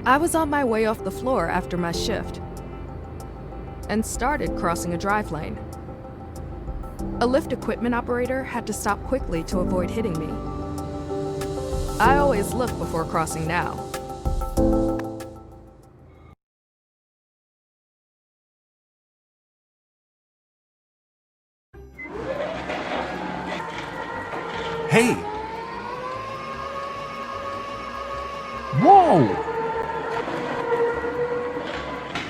I was on my way off the floor after my shift and started crossing a drive lane. A lift equipment operator had to stop quickly to avoid hitting me. I always look before crossing now. Hey! Whoa!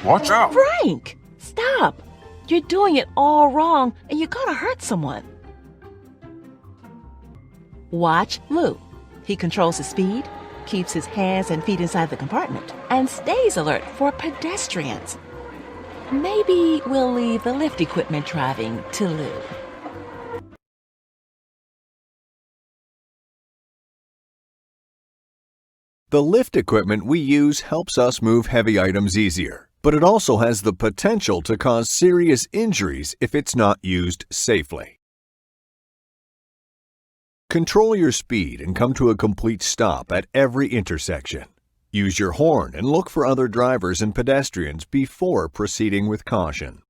Watch out! Frank, stop! You're doing it all wrong and you're gonna hurt someone. Watch Lou. He controls his speed, keeps his hands and feet inside the compartment, and stays alert for pedestrians. Maybe we'll leave the lift equipment driving to Lou. The lift equipment we use helps us move heavy items easier, but it also has the potential to cause serious injuries if it's not used safely. Control your speed and come to a complete stop at every intersection. Use your horn and look for other drivers and pedestrians before proceeding with caution.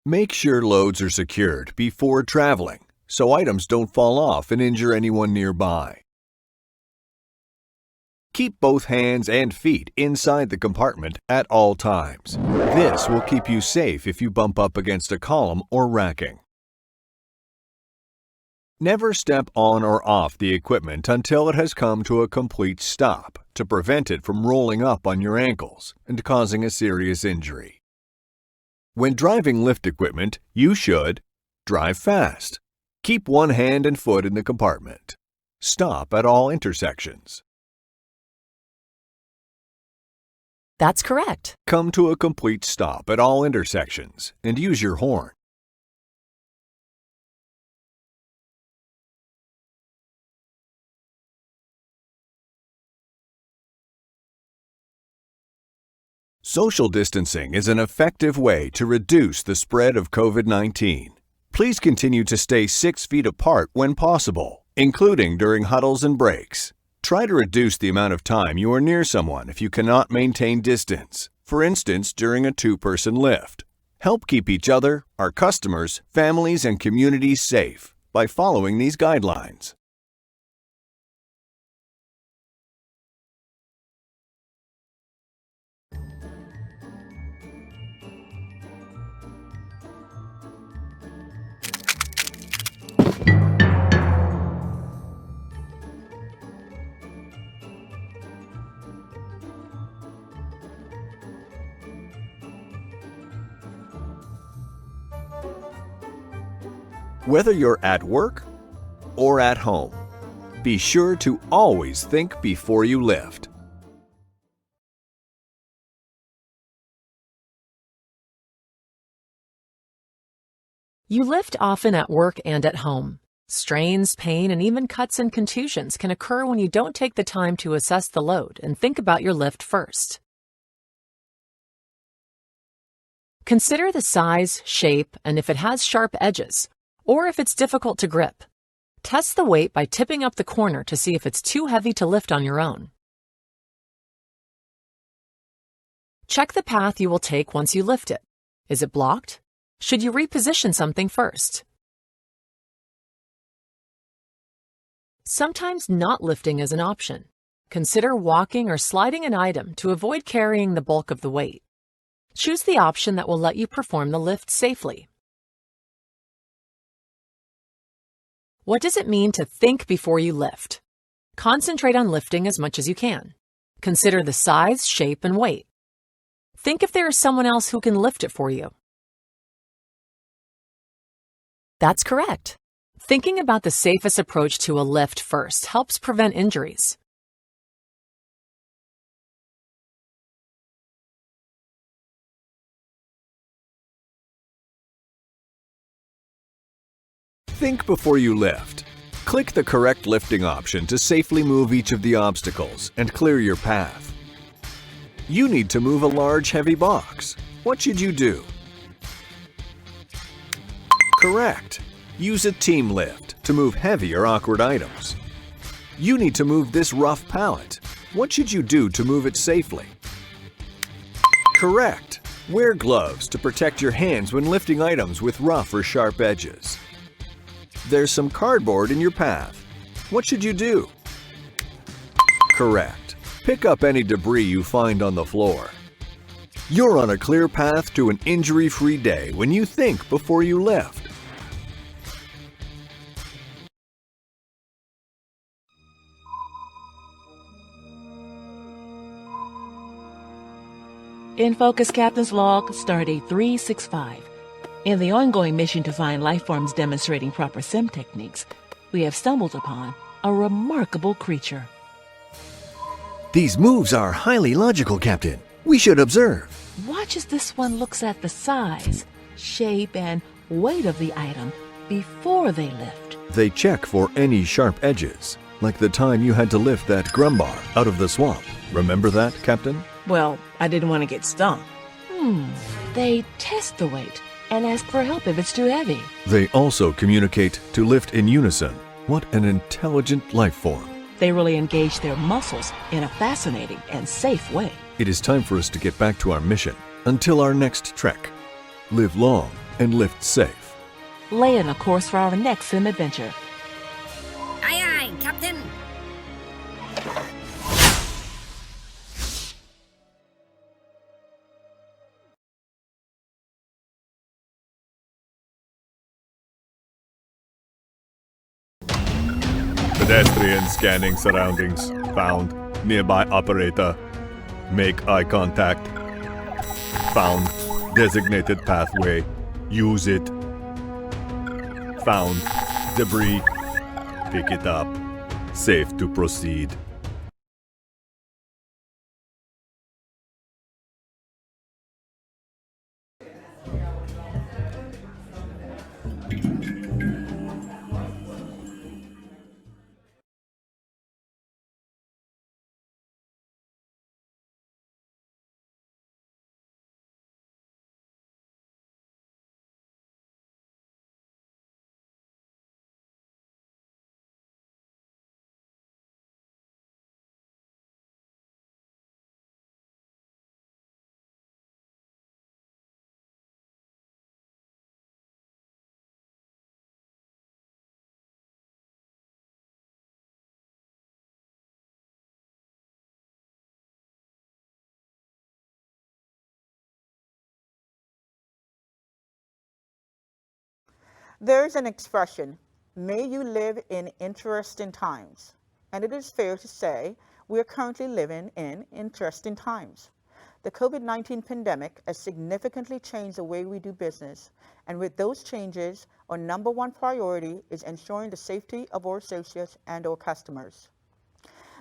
Make sure loads are secured before traveling, so items don't fall off and injure anyone nearby. Keep both hands and feet inside the compartment at all times. This will keep you safe if you bump up against a column or racking. Never step on or off the equipment until it has come to a complete stop to prevent it from rolling up on your ankles and causing a serious injury. When driving lift equipment, you should drive fast. Keep one hand and foot in the compartment. Stop at all intersections. That's correct. Come to a complete stop at all intersections and use your horn. Social distancing is an effective way to reduce the spread of COVID-19. Please continue to stay 6 feet apart when possible, including during huddles and breaks. Try to reduce the amount of time you are near someone if you cannot maintain distance, for instance, during a 2-person lift. Help keep each other, our customers, families, and communities safe by following these guidelines. Whether you're at work or at home, be sure to always think before you lift. You lift often at work and at home. Strains, pain, and even cuts and contusions can occur when you don't take the time to assess the load and think about your lift first. Consider the size, shape, and if it has sharp edges, or if it's difficult to grip. Test the weight by tipping up the corner to see if it's too heavy to lift on your own. Check the path you will take once you lift it. Is it blocked? Should you reposition something first? Sometimes not lifting is an option. Consider walking or sliding an item to avoid carrying the bulk of the weight. Choose the option that will let you perform the lift safely. What does it mean to think before you lift? Concentrate on lifting as much as you can. Consider the size, shape, and weight. Think if there is someone else who can lift it for you. That's correct. Thinking about the safest approach to a lift first helps prevent injuries. Think before you lift. Click the correct lifting option to safely move each of the obstacles and clear your path. You need to move a large, heavy box. What should you do? Correct. Use a team lift to move heavy or awkward items. You need to move this rough pallet. What should you do to move it safely? Correct. Wear gloves to protect your hands when lifting items with rough or sharp edges. There's some cardboard in your path. What should you do? Correct. Pick up any debris you find on the floor. You're on a clear path to an injury-free day when you think before you lift. InFocus Captain's Log, Stardate 365. In the ongoing mission to find life forms demonstrating proper SIM techniques, we have stumbled upon a remarkable creature. These moves are highly logical, Captain. We should observe. Watch as this one looks at the size, shape, and weight of the item before they lift. They check for any sharp edges, like the time you had to lift that grumbar out of the swamp. Remember that, Captain? Well, I didn't want to get stung. They test the weight and ask for help if it's too heavy. They also communicate to lift in unison. What an intelligent life form. They really engage their muscles in a fascinating and safe way. It is time for us to get back to our mission. Until our next trek. Live long and lift safe. Lay in a course for our next sim adventure. Aye, aye, Captain. Pedestrian scanning surroundings. Found. Nearby operator. Make eye contact. Found. Designated pathway. Use it. Found. Debris. Pick it up. Safe to proceed. There's an expression, may you live in interesting times. And it is fair to say we are currently living in interesting times. The COVID-19 pandemic has significantly changed the way we do business. And with those changes, our number one priority is ensuring the safety of our associates and our customers.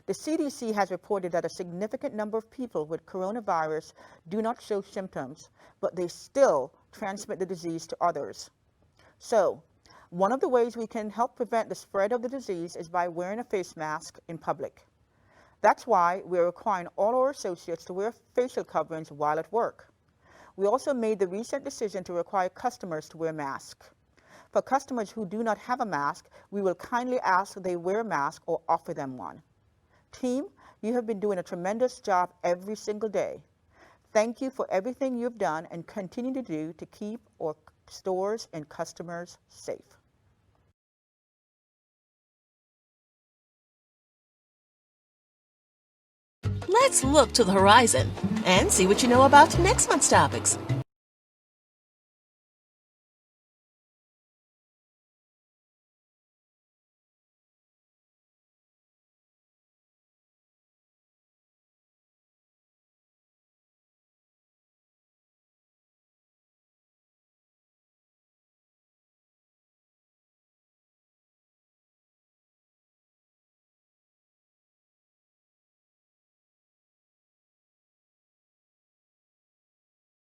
The CDC has reported that a significant number of people with coronavirus do not show symptoms, but they still transmit the disease to others. So, one of the ways we can help prevent the spread of the disease is by wearing a face mask in public. That's why we're requiring all our associates to wear facial coverings while at work. We also made the recent decision to require customers to wear masks. For customers who do not have a mask, we will kindly ask they wear a mask or offer them one. Team, you have been doing a tremendous job every single day. Thank you for everything you've done and continue to do to keep our stores and customers safe. Let's look to the horizon and see what you know about next month's topics.